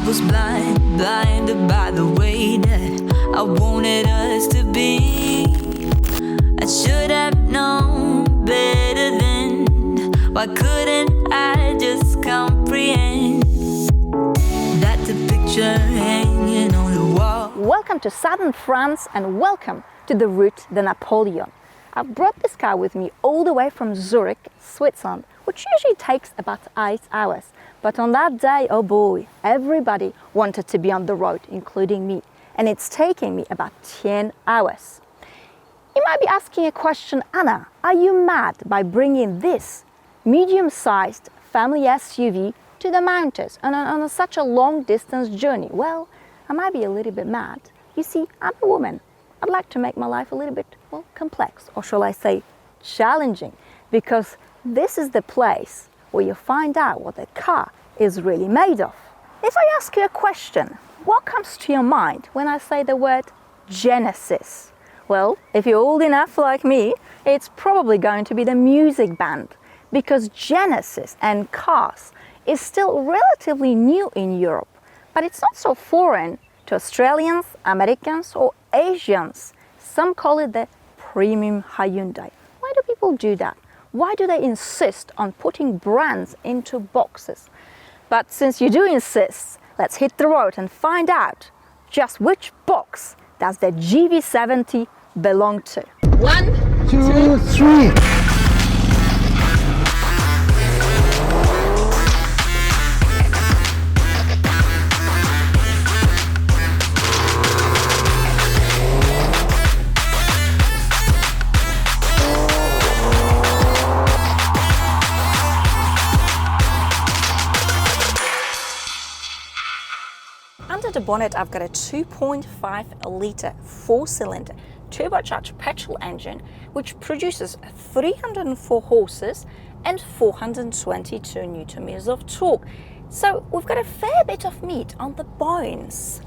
was blinded by the way that I wanted us to be. I should have known better then. Why couldn't I just comprehend that the picture hanging on the wall? Welcome to southern France and welcome to the Route de Napoleon. I've brought this car with me all the way from Zurich, Switzerland, which usually takes about 8 hours. But on that day, oh boy, everybody wanted to be on the road, including me. And it's taking me about 10 hours. You might be asking a question, Anna, are you mad by bringing this medium-sized family SUV to the mountains on such a long distance journey? Well, I might be a little bit mad. You see, I'm a woman. I'd like to make my life a little bit, well, complex, or shall I say, challenging, because this is the place where you find out what the car is really made of. If I ask you a question, what comes to your mind when I say the word Genesis? Well, if you're old enough like me, it's probably going to be the music band, because Genesis and cars is still relatively new in Europe, but it's not so foreign to Australians, Americans or Asians. Some call it the premium Hyundai. Why do people do that? Why do they insist on putting brands into boxes? But since you do insist, let's hit the road and find out just which box does the GV70 belong to. 1, 2, 3. Under the bonnet, I've got a 2.5 litre 4-cylinder turbocharged petrol engine which produces 304 horses and 422 Newton meters of torque. So we've got a fair bit of meat on the bones.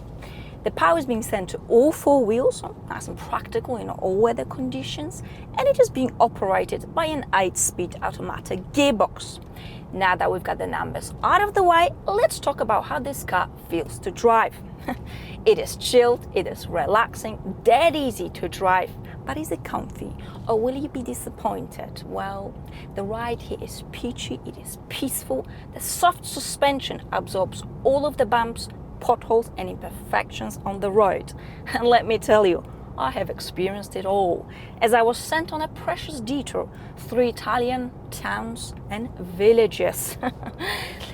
The power is being sent to all 4 wheels, so nice and practical in all weather conditions, and it is being operated by an 8-speed automatic gearbox. Now that we've got the numbers out of the way, let's talk about how this car feels to drive. It is chilled, it is relaxing, dead easy to drive, but is it comfy or will you be disappointed? Well, the ride here is peachy, it is peaceful, the soft suspension absorbs all of the bumps, potholes and imperfections on the road. And let me tell you, I have experienced it all, as I was sent on a precious detour through Italian towns and villages.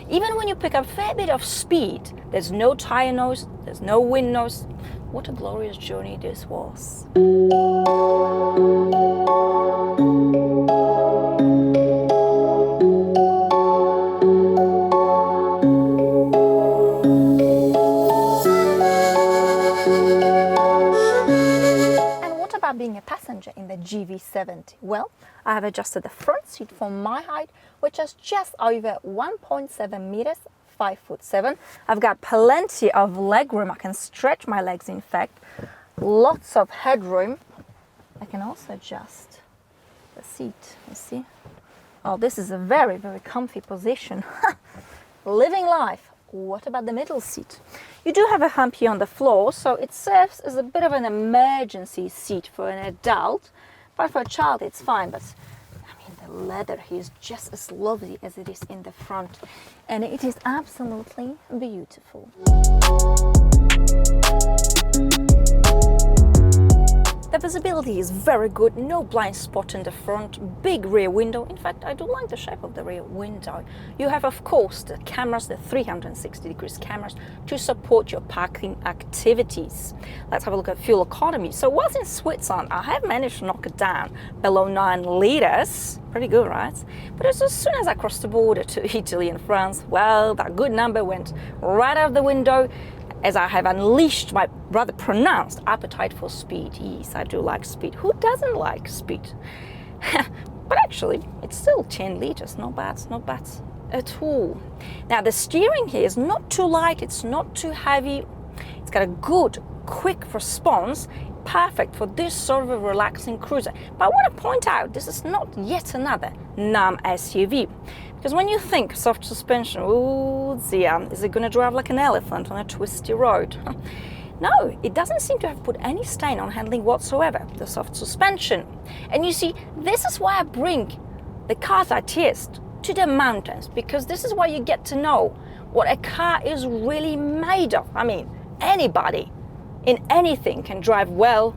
Even when you pick up a fair bit of speed, there's no tire noise, there's no wind noise. What a glorious journey this was. Being a passenger in the GV70? Well, I have adjusted the front seat for my height, which is just over 1.7 meters, 5'7". I've got plenty of leg room. I can stretch my legs, in fact. Lots of headroom. I can also adjust the seat, you see. Oh, this is a very, very comfy position. Living life. What about the middle seat? You do have a hump here on the floor, so it serves as a bit of an emergency seat for an adult, but for a child it's fine. But I mean, the leather here is just as lovely as it is in the front, and it is absolutely beautiful. The visibility is very good, no blind spot in the front, big rear window. In fact, I do like the shape of the rear window. You have, of course, the cameras, the 360 degrees cameras to support your parking activities. Let's have a look at fuel economy. So whilst in Switzerland, I have managed to knock it down below 9 liters. Pretty good, right? But as soon as I crossed the border to Italy and France, well, that good number went right out the window, as I have unleashed my rather pronounced appetite for speed. Yes, I do like speed. Who doesn't like speed? But actually, it's still 10 liters. Not bad at all. Now, the steering here is not too light, it's not too heavy. It's got a good, quick response, perfect for this sort of a relaxing cruiser. But I want to point out, this is not yet another NAM SUV. Because when you think soft suspension, oh dear, is it going to drive like an elephant on a twisty road? No, it doesn't seem to have put any stain on handling whatsoever, the soft suspension. And you see, this is why I bring the cars I test to the mountains, because this is why you get to know what a car is really made of. I mean, anybody in anything can drive well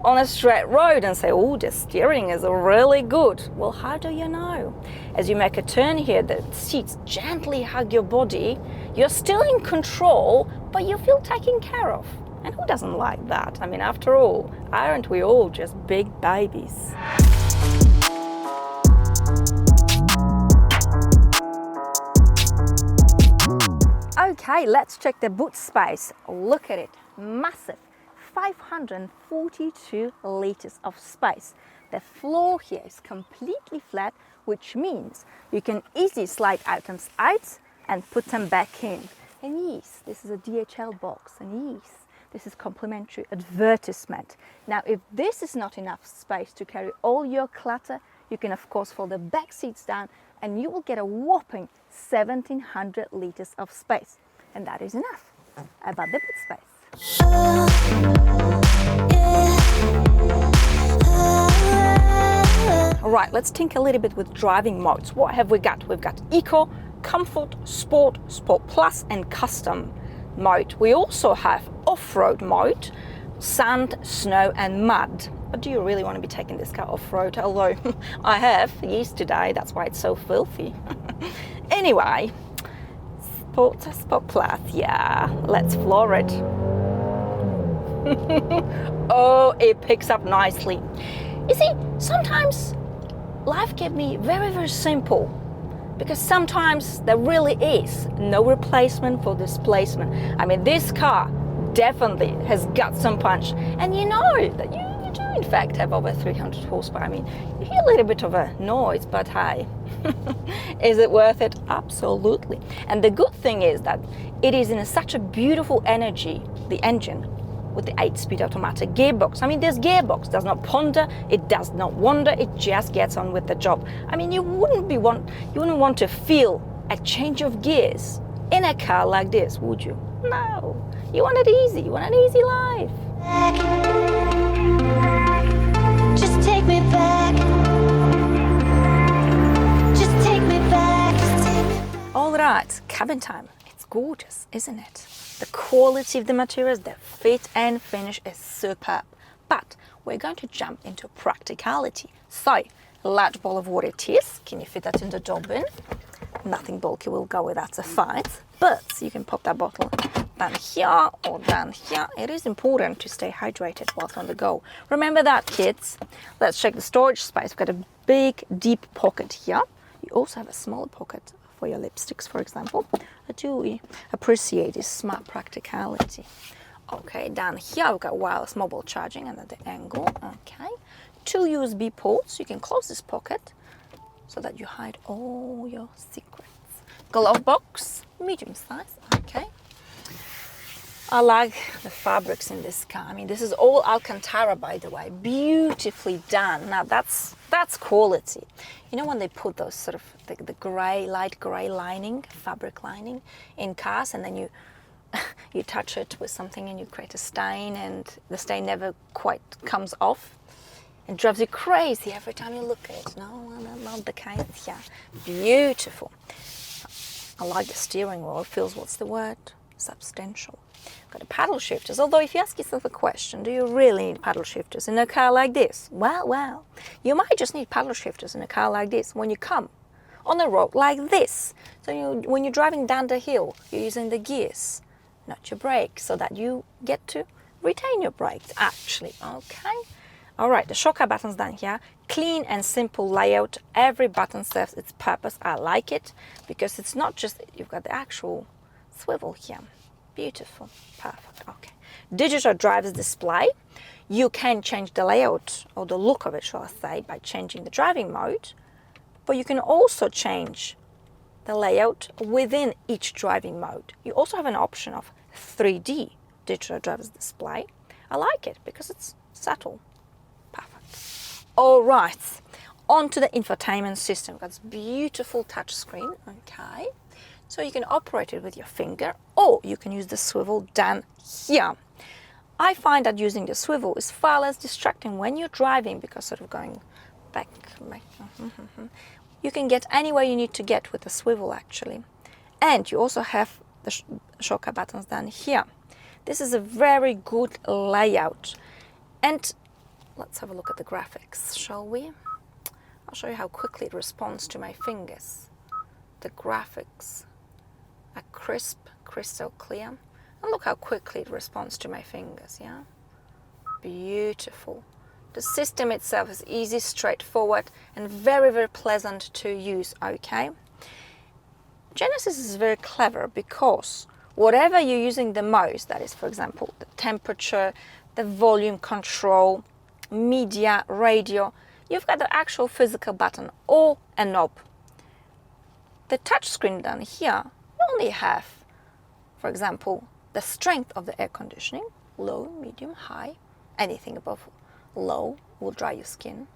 on a straight road and say, oh, the steering is really good. Well, how do you know? As you make a turn here, the seats gently hug your body. You're still in control, but you feel taken care of. And who doesn't like that? I mean, after all, aren't we all just big babies? Okay, let's check the boot space. Look at it, massive, 542 liters of space. The floor here is completely flat, which means you can easily slide items out and put them back in. And yes, this is a DHL box, and yes, this is complimentary advertisement. Now, if this is not enough space to carry all your clutter, you can of course fold the back seats down and you will get a whopping 1700 liters of space. And that is enough. About the boot space. All right, let's think a little bit with driving modes. What have we got? We've got Eco, Comfort, Sport, Sport Plus, and Custom mode. We also have off-road mode, sand, snow, and mud. But do you really want to be taking this car off-road? Although I have yesterday, that's why it's so filthy. Anyway, Sport Plus, yeah, let's floor it. Oh, it picks up nicely. You see, sometimes life can be very, very simple, because sometimes there really is no replacement for displacement. I mean, this car definitely has got some punch, and you know that you do in fact have over 300 horsepower. I mean, you hear a little bit of a noise, but hey, is it worth it? Absolutely. And the good thing is that it is in such a beautiful energy, the engine, with the 8-speed automatic gearbox. I mean, this gearbox does not ponder, it does not wander, it just gets on with the job. I mean, you wouldn't want to feel a change of gears in a car like this, would you? No. You want it easy, you want an easy life. Just take me back. Just take me back. Just take me back. All right, cabin time. It's gorgeous, isn't it? The quality of the materials, the fit and finish is superb. But we're going to jump into practicality. So, large bowl of water it is. Can you fit that in the door bin? Nothing bulky will go with that suffice. But you can pop that bottle down here or down here. It is important to stay hydrated whilst on the go. Remember that, kids. Let's check the storage space. We've got a big, deep pocket here. You also have a smaller pocket for your lipsticks, for example. I do appreciate this smart practicality. Okay, down here we've got wireless mobile charging and at the angle. Okay, 2 USB ports. You can close this pocket so that you hide all your secrets. Glove box, medium size. Okay. I like the fabrics in this car. I mean, this is all Alcantara, by the way, beautifully done. Now that's quality. You know when they put those sort of the gray, light gray lining, fabric lining in cars, and then you you touch it with something and you create a stain, and the stain never quite comes off. It drives you crazy every time you look at it. No, not the case here. Beautiful. I like the steering wheel. It feels, what's the word? Substantial. Got the paddle shifters. Although if you ask yourself a question, do you really need paddle shifters in a car like this? Well, you might just need paddle shifters in a car like this when you come on a road like this. So when you're driving down the hill, you're using the gears, not your brakes, so that you get to retain your brakes, actually. Okay. All right, the shock buttons down here. Clean and simple layout. Every button serves its purpose. I like it because it's not just, you've got the actual swivel here. Beautiful, perfect, okay. Digital driver's display. You can change the layout or the look of it, shall I say, by changing the driving mode, but you can also change the layout within each driving mode. You also have an option of 3D digital driver's display. I like it because it's subtle. Perfect. All right, on to the infotainment system. That's beautiful touch screen. Okay, so you can operate it with your finger, or you can use the swivel down here. I find that using the swivel is far less distracting when you're driving, because sort of going back. You can get anywhere you need to get with the swivel actually. And you also have the shortcut buttons down here. This is a very good layout. And let's have a look at the graphics, shall we? I'll show you how quickly it responds to my fingers. The graphics are crisp, crystal clear. And look how quickly it responds to my fingers, yeah? Beautiful. The system itself is easy, straightforward, and very, very pleasant to use, okay? Genesis is very clever because whatever you're using the most, that is, for example, the temperature, the volume control, media, radio, you've got the actual physical button or a knob. The touchscreen down here, you only have, for example, the strength of the air conditioning, low, medium, high, anything above low will dry your skin.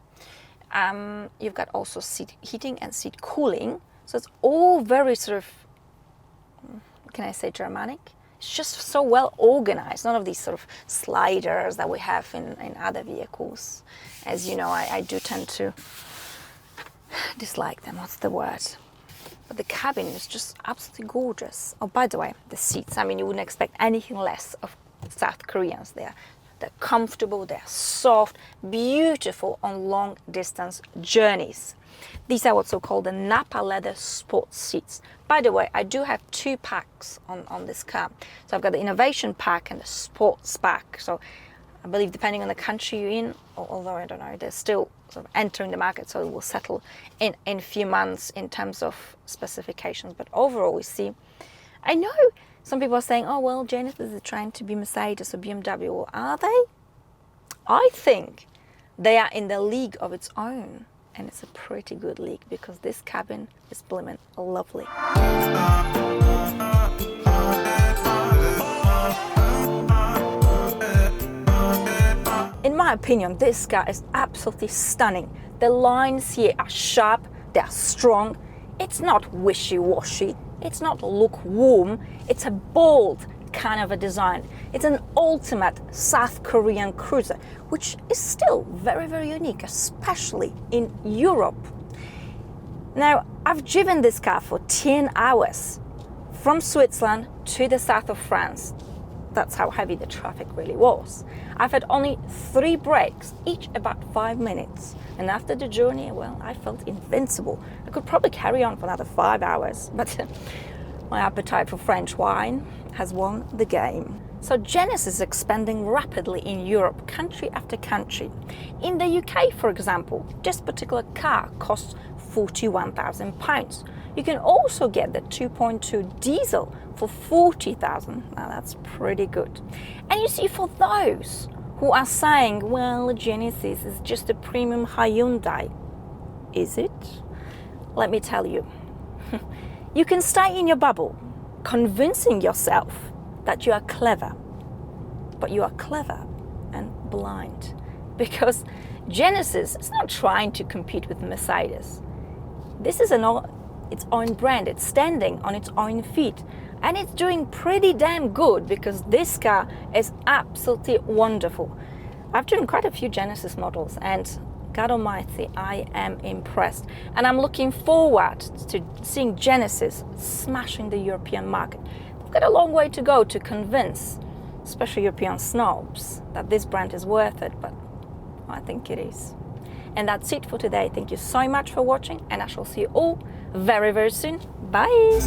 You've got also seat heating and seat cooling. So it's all very sort of, can I say Germanic? It's just so well organized. None of these sort of sliders that we have in other vehicles. As you know, I do tend to dislike them. What's the word? But the cabin is just absolutely gorgeous. Oh, by the way, the seats. I mean, you wouldn't expect anything less of South Koreans there. They're comfortable, they're soft, beautiful on long distance journeys. These are what's so-called the Napa leather sports seats. By the way, I do have two packs on this car. So I've got the innovation pack and the sports pack. So I believe depending on the country you're in, although I don't know, they're still sort of entering the market, so it will settle in a few months in terms of specifications. But overall, we see, I know some people are saying, oh, well, Genesis is trying to be Mercedes or BMW. Well, are they? I think they are in the league of its own. And it's a pretty good league because this cabin is blimmin' lovely. In my opinion, this car is absolutely stunning. The lines here are sharp, they're strong. It's not wishy-washy. It's not lukewarm, it's a bold kind of a design. It's an ultimate South Korean cruiser, which is still very, very unique, especially in Europe. Now, I've driven this car for 10 hours from Switzerland to the south of France. That's how heavy the traffic really was. I've had only 3 breaks, each about 5 minutes. And after the journey, well, I felt invincible. I could probably carry on for another 5 hours, but my appetite for French wine has won the game. So Genesis is expanding rapidly in Europe, country after country. In the UK, for example, this particular car costs £41,000. You can also get the 2.2 diesel for £40,000. Now that's pretty good. And you see, for those who are saying, well, Genesis is just a premium Hyundai, is it? Let me tell you, you can stay in your bubble, convincing yourself that you are clever, but you are clever and blind, because Genesis is not trying to compete with Mercedes. This is its own brand. It's standing on its own feet, and it's doing pretty damn good because this car is absolutely wonderful. I've driven quite a few Genesis models, and God almighty, I am impressed. And I'm looking forward to seeing Genesis smashing the European market. We've got a long way to go to convince, especially European snobs, that this brand is worth it, but I think it is. And that's it for today. Thank you so much for watching, and I shall see you all very, very soon. Bye!